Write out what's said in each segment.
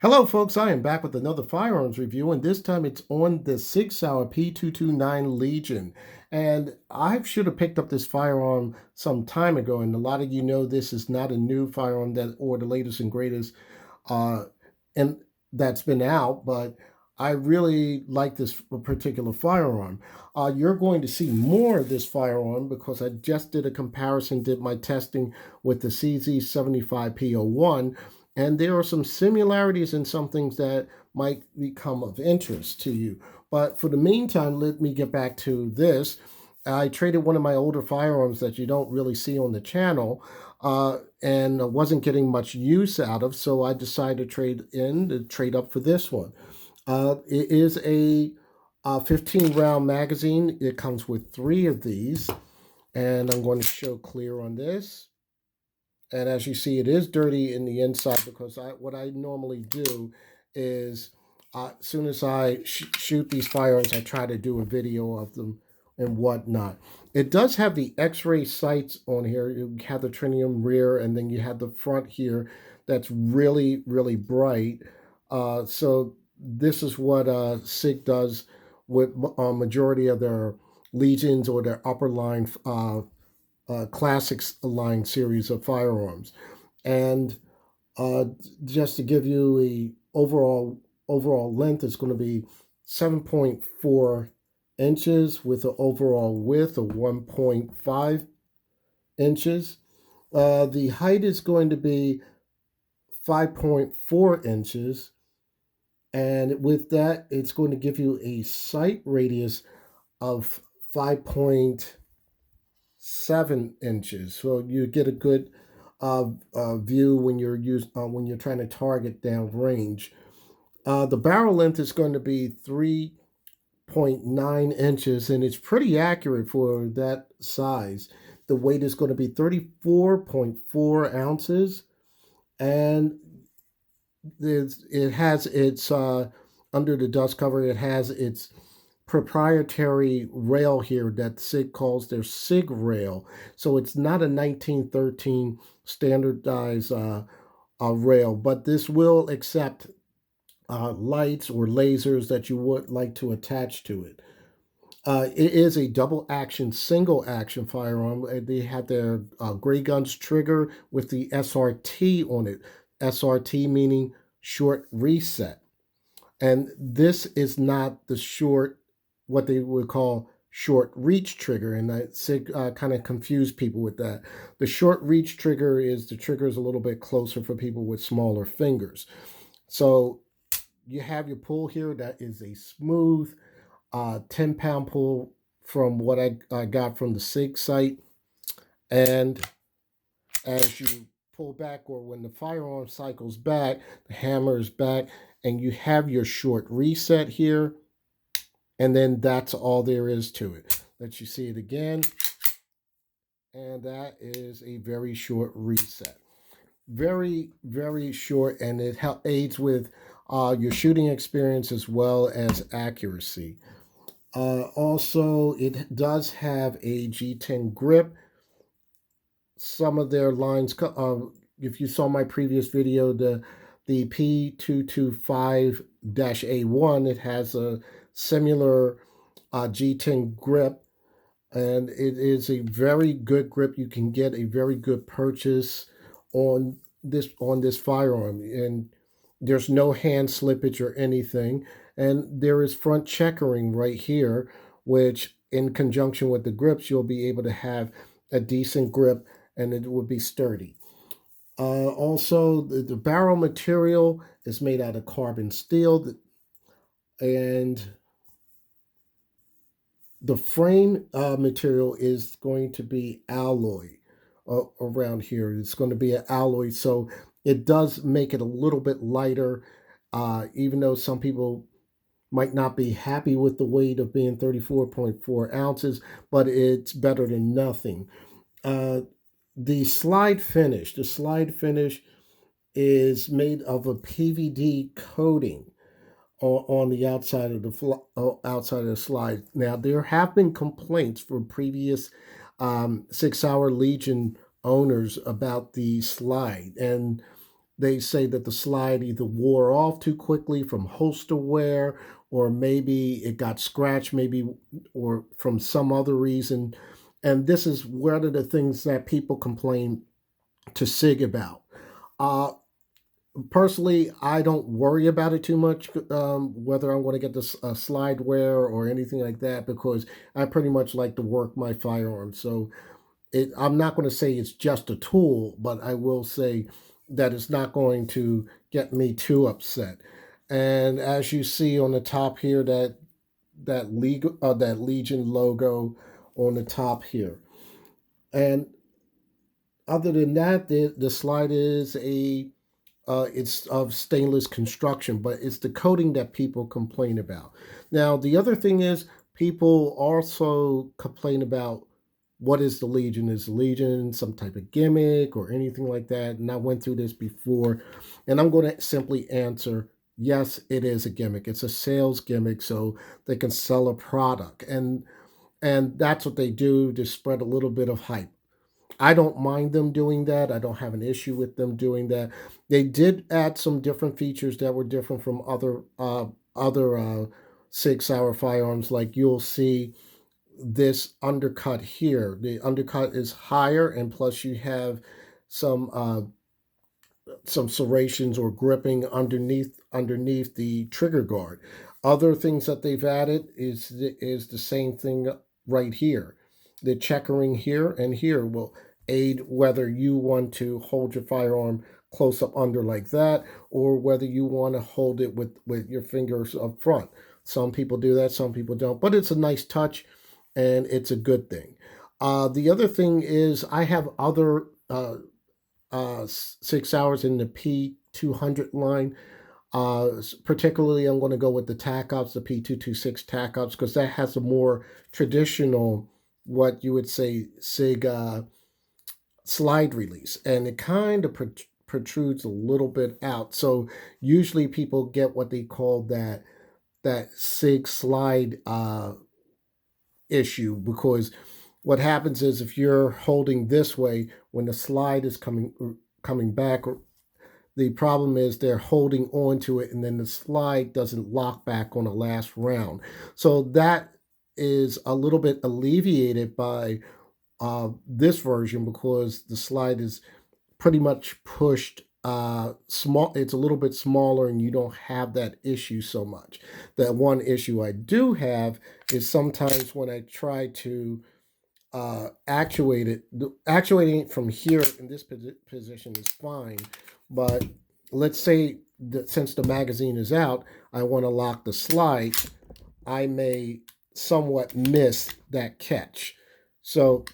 Hello, folks. I am back with another firearms review, and this time it's on the Sauer P229 Legion. And I should have picked up this firearm some time ago, and a lot of you know this is not a new firearm that or the latest and greatest uh, and that's been out, but I really like this particular firearm. You're going to see more of this firearm because I just did a comparison, did my testing with the CZ75P01, and there are some similarities and some things that might become of interest to you. But for the meantime, let me get back to this. I traded one of my older firearms that you don't really see on the channel, and wasn't getting much use out of, so I decided to trade up for this one. It is a 15 round magazine. It comes with three of these, and I'm going to show clear on this. And as you see, it is dirty in the inside because what I normally do is as soon as I shoot these firearms, I try to do a video of them and whatnot. It does have the X-ray sights on here. You have the tritium rear, and then you have the front here that's really, really bright. So this is what SIG does with majority of their Legions or their upper line classics line series of firearms. And uh, just to give you a overall length, it's going to be 7.4 inches with an overall width of 1.5 inches. The height is going to be 5.4 inches. And with that, it's going to give you a sight radius of 5.7 inches. So you get a good view when when you're trying to target down range. The barrel length is going to be 3.9 inches, and it's pretty accurate for that size. The weight is going to be 34.4 ounces, and it has its under the dust cover. It has its proprietary rail here that SIG calls their SIG rail. So it's not a 1913 standardized rail, but this will accept lights or lasers that you would like to attach to it. It is a double action, single action firearm. They have their Gray Guns trigger with the SRT on it. SRT meaning short reset. And this is not the short, what they would call short reach trigger. And that kind of confuse people with that. The short reach trigger is the trigger is a little bit closer for people with smaller fingers. So you have your pull here that is a smooth 10-pound pull from what I got from the SIG site. And as you pull back, or when the firearm cycles back, the hammer is back, and you have your short reset here. And then that's all there is to it. Let you see it again. And that is a very short reset. Very, very short, and it aids with your shooting experience as well as accuracy. Also, it does have a G10 grip. Some of their lines, if you saw my previous video, the P225-A1, it has a similar G10 grip, and it is a very good grip. You can get a very good purchase on this firearm, and there's no hand slippage or anything. And there is front checkering right here, which in conjunction with the grips, you'll be able to have a decent grip and it will be sturdy. Also, the barrel material is made out of carbon steel, and the frame material is going to be alloy around here. It's going to be an alloy, so it does make it a little bit lighter, even though some people might not be happy with the weight of being 34.4 ounces, but it's better than nothing. The slide finish is made of a PVD coating on the outside of the slide. Now, there have been complaints from previous 6 Hour Legion owners about the slide, and They say that the slide either wore off too quickly from holster wear, or maybe it got scratched, maybe, or from some other reason. And this is one of the things that people complain to SIG about. Uh, Personally, I don't worry about it too much, whether I'm going to get this slide wear or anything like that, because I pretty much like to work my firearm. So I'm not going to say it's just a tool, but I will say that it's not going to get me too upset. And as you see on the top here, that Legion logo on the top here. And other than that, the slide is it's of stainless construction, but it's the coating that people complain about. Now, the other thing is people also complain about what is the Legion? Is the Legion some type of gimmick or anything like that? And I went through this before, and I'm going to simply answer yes, it is a gimmick. It's a sales gimmick so they can sell a product. And that's what they do to spread a little bit of hype. I don't mind them doing that. I don't have an issue with them doing that. They did add some different features that were different from other 6 hour firearms. Like you'll see this undercut here. The undercut is higher, and plus you have some uh, some serrations or gripping underneath the trigger guard. Other things that they've added is the same thing right here. The checkering here and here will aid whether you want to hold your firearm close up under like that, or whether you want to hold it with your fingers up front. Some people do that, some people don't, but it's a nice touch and it's a good thing. The other thing is I have other 6 hours in the P200 line. Particularly, I'm going to go with the TAC Ops, the P226 TAC Ops, because that has a more traditional, what you would say, SIG slide release, and it kind of protrudes a little bit out. So usually people get what they call that SIG slide issue, because what happens is if you're holding this way when the slide is coming back, the problem is they're holding on to it and then the slide doesn't lock back on the last round. So that is a little bit alleviated by this version, because the slide is pretty much pushed small. It's a little bit smaller and you don't have that issue so much. That one issue I do have is sometimes when I try to actuating it from here in this position is fine, but let's say that since the magazine is out, I want to lock the slide, I may somewhat miss that catch. So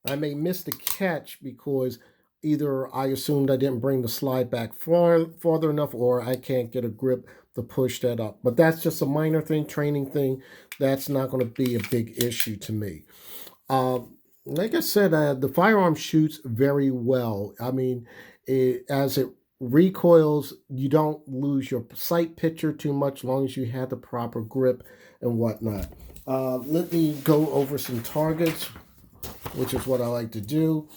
I may miss the catch because either I assumed I didn't bring the slide back farther enough, or I can't get a grip to push that up. But that's just a minor thing, training thing. That's not going to be a big issue to me. Like I said, the firearm shoots very well. I mean, as it recoils, you don't lose your sight picture too much, as long as you have the proper grip and whatnot. Let me go over some targets, which is what I like to do.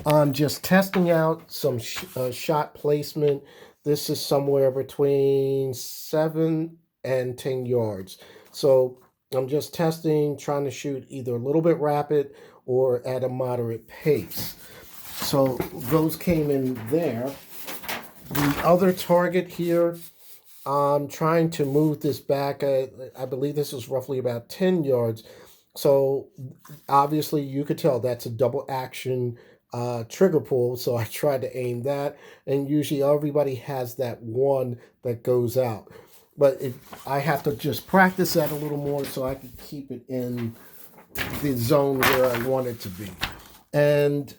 I'm just testing out some shot placement. This is somewhere between 7 and 10 yards. So I'm just testing, trying to shoot either a little bit rapid or at a moderate pace. So those came in there. The other target here, I'm trying to move this back. I believe this is roughly about 10 yards. So obviously you could tell that's a double action trigger pull. So I tried to aim that, and usually everybody has that one that goes out. But I have to just practice that a little more so I can keep it in the zone where I want it to be. And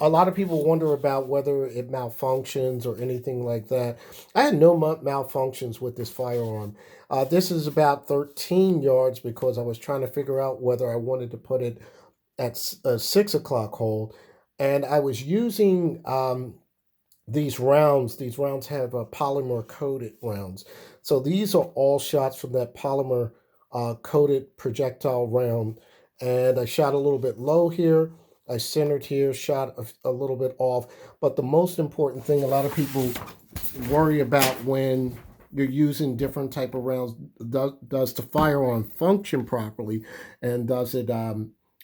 a lot of people wonder about whether it malfunctions or anything like that. I had no malfunctions with this firearm. This is about 13 yards because I was trying to figure out whether I wanted to put it at a 6 o'clock hole. And I was using these rounds. These rounds have polymer coated rounds. So these are all shots from that polymer coated projectile round. And I shot a little bit low here. I centered here, shot a little bit off. But the most important thing, a lot of people worry about when you're using different type of rounds, does the firearm function properly, and does it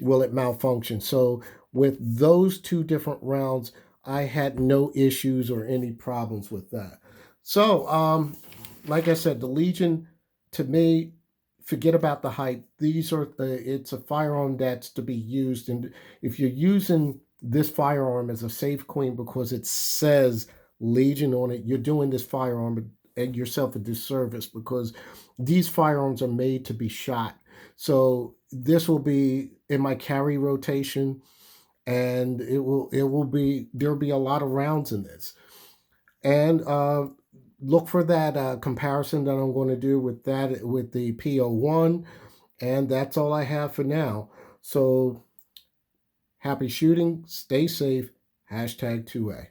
will it malfunction? So with those two different rounds, I had no issues or any problems with that. So like I said, the Legion, to me, forget about the hype. These are it's a firearm that's to be used, and if you're using this firearm as a safe queen because it says Legion on it, you're doing this firearm and yourself a disservice, because these firearms are made to be shot. So this will be in my carry rotation, and it will be, there'll be a lot of rounds in this. And look for that comparison that I'm going to do with that with the P229, and that's all I have for now. So happy shooting, stay safe, hashtag 2A.